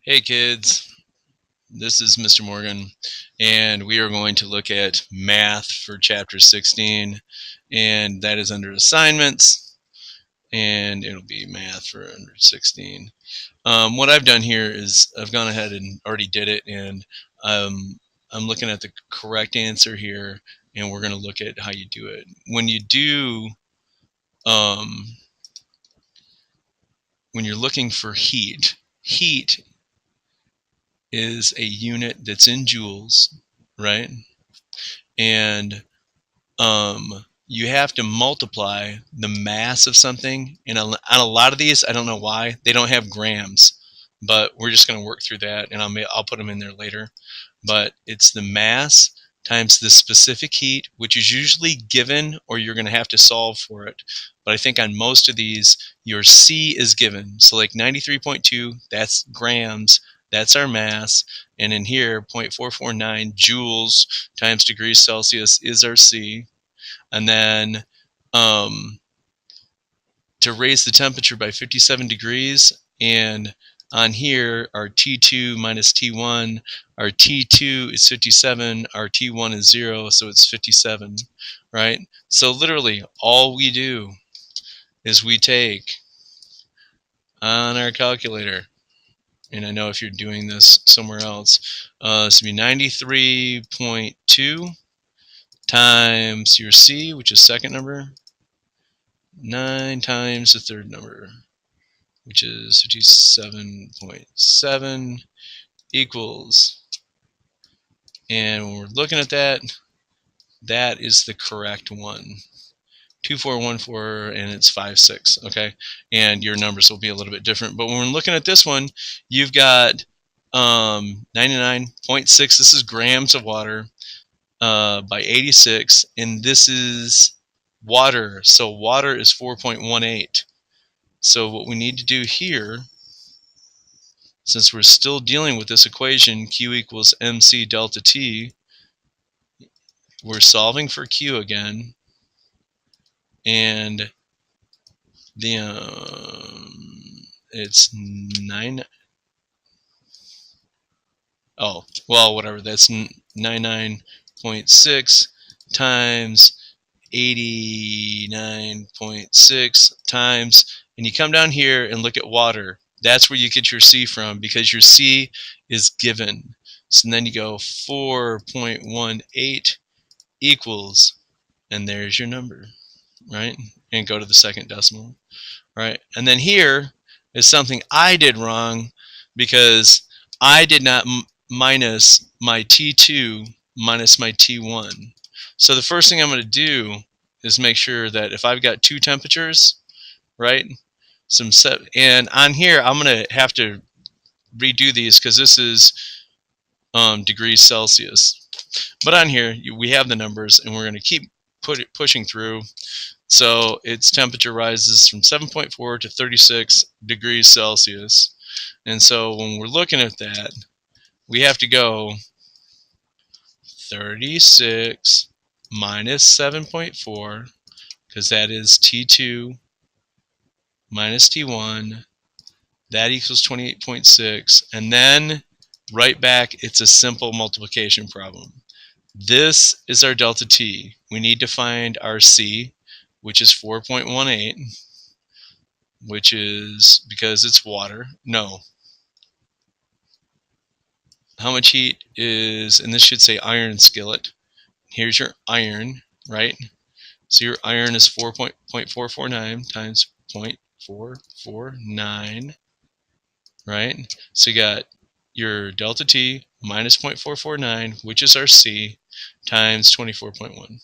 Hey kids, this is Mr. Morgan, and we are going to look at math for chapter 16, and that is under assignments, and it'll be math for under 16. What I've done here is I've gone ahead and already did it, and I'm looking at the correct answer here, and we're going to look at how you do it. Um, when you're looking for heat is a unit that's in joules, right? And you have to multiply the mass of something. And on a lot of these, I don't know why they don't have grams, but we're just going to work through that, and I'll put them in there later. But it's the mass times the specific heat, which is usually given, or you're going to have to solve for it. But I think on most of these, your C is given. So like 93.2, that's grams. That's our mass. And in here, 0.449 joules times degrees Celsius is our C. And then to raise the temperature by 57 degrees, and on here our T2 minus T1, our T2 is 57, our T1 is 0, so it's 57, right? So literally all we do is we take on our calculator, and I know if you're doing this somewhere else, this would be 93.2 times your C, which is second number, 9 times the third number, which is 57.7 equals, and when we're looking at that, that is the correct one. 2414, and it's 56, okay? And your numbers will be a little bit different. But when we're looking at this one, you've got 99.6, this is grams of water, by 86, and this is water. So water is 4.18. So what we need to do here, since we're still dealing with this equation, Q equals mc delta T, we're solving for Q again, and the it's 9, oh, well, whatever, that's 99.6 times 89.6 times, and you come down here and look at water. That's where you get your C from, because your C is given. So then you go 4.18 equals, and there's your number, right? And go to the second decimal, right? And then here is something I did wrong, because I did not minus my T2 minus my T1. So the first thing I'm going to do is make sure that if I've got two temperatures, right, and on here I'm going to have to redo these because this is degrees Celsius. But on here we have the numbers, and we're going to keep pushing through. So its temperature rises from 7.4 to 36 degrees Celsius. And so when we're looking at that, we have to go 36 minus 7.4, because that is T2 minus T1. That equals 28.6. And then right back, it's a simple multiplication problem. This is our delta T. We need to find our C, which is 4.18, which is, because it's water, no. How much heat is, and this should say iron skillet. Here's your iron, right? So your iron is 4.449 times 0.449, right? So you got your delta T minus 0.449, which is our C, times 24.1.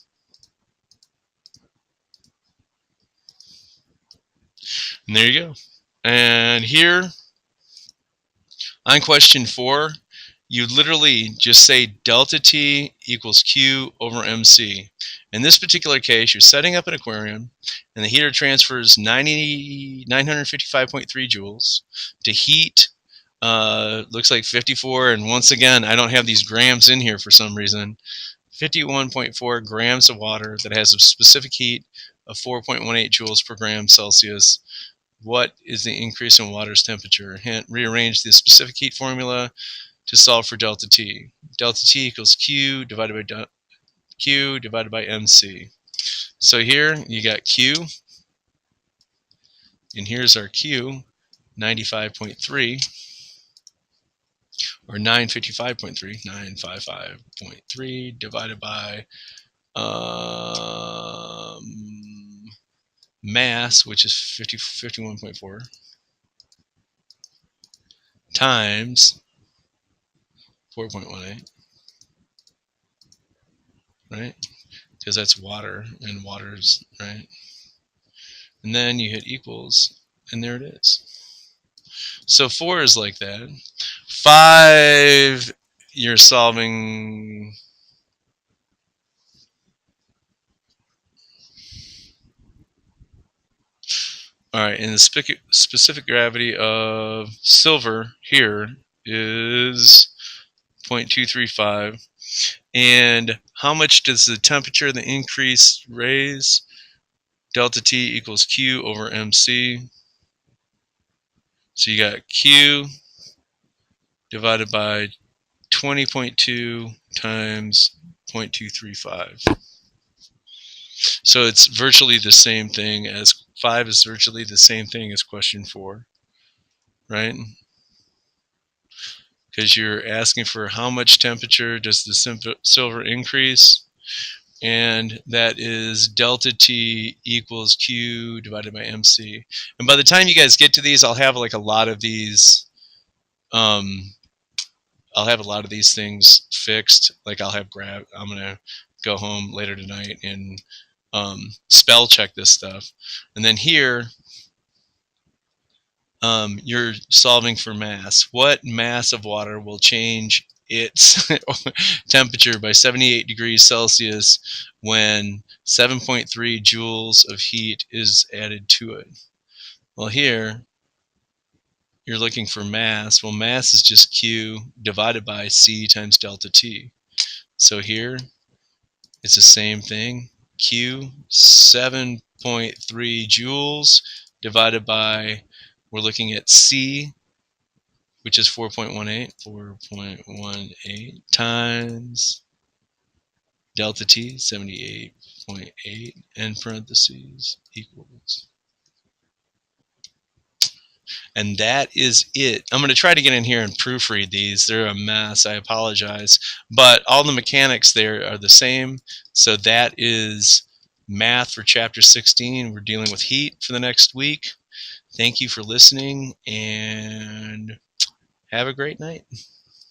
And there you go. And here on question 4, you literally just say delta T equals Q over MC. In this particular case, you're setting up an aquarium, and the heater transfers 955.3 joules to heat. Looks like 54, and once again, I don't have these grams in here for some reason. 51.4 grams of water that has a specific heat of 4.18 joules per gram Celsius. What is the increase in water's temperature? Hint, rearrange the specific heat formula to solve for delta T. Delta T equals Q divided by MC. So here you got Q, and here's our Q, 95.3, or 955.3, 955.3 divided by mass, which is 51.4, times 4.18, right? Because that's water, and water's, right? And then you hit equals, and there it is. So 4 is like that. 5, you're solving. All right, and the specific gravity of silver here is 0.235. And how much does the temperature of the increase raise? Delta T equals Q over MC. So you got Q divided by 20.2 times 0.235. So it's virtually the same thing as 5 is virtually the same thing as question 4, right? Because you're asking for how much temperature does the silver increase, and that is delta T equals Q divided by MC. And by the time you guys get to these, I'll have like a lot of these things fixed. Like I'm gonna go home later tonight and spell check this stuff. And then here, you're solving for mass. What mass of water will change its temperature by 78 degrees Celsius when 7.3 joules of heat is added to it? Well, here you're looking for mass. Well, mass is just Q divided by C times delta T. So here it's the same thing. Q, 7.3 joules divided by, we're looking at C, which is 4.18 times delta T, 78.8, and parentheses equals. And that is it. I'm going to try to get in here and proofread these. They're a mess. I apologize. But all the mechanics there are the same. So that is math for chapter 16. We're dealing with heat for the next week. Thank you for listening, and have a great night.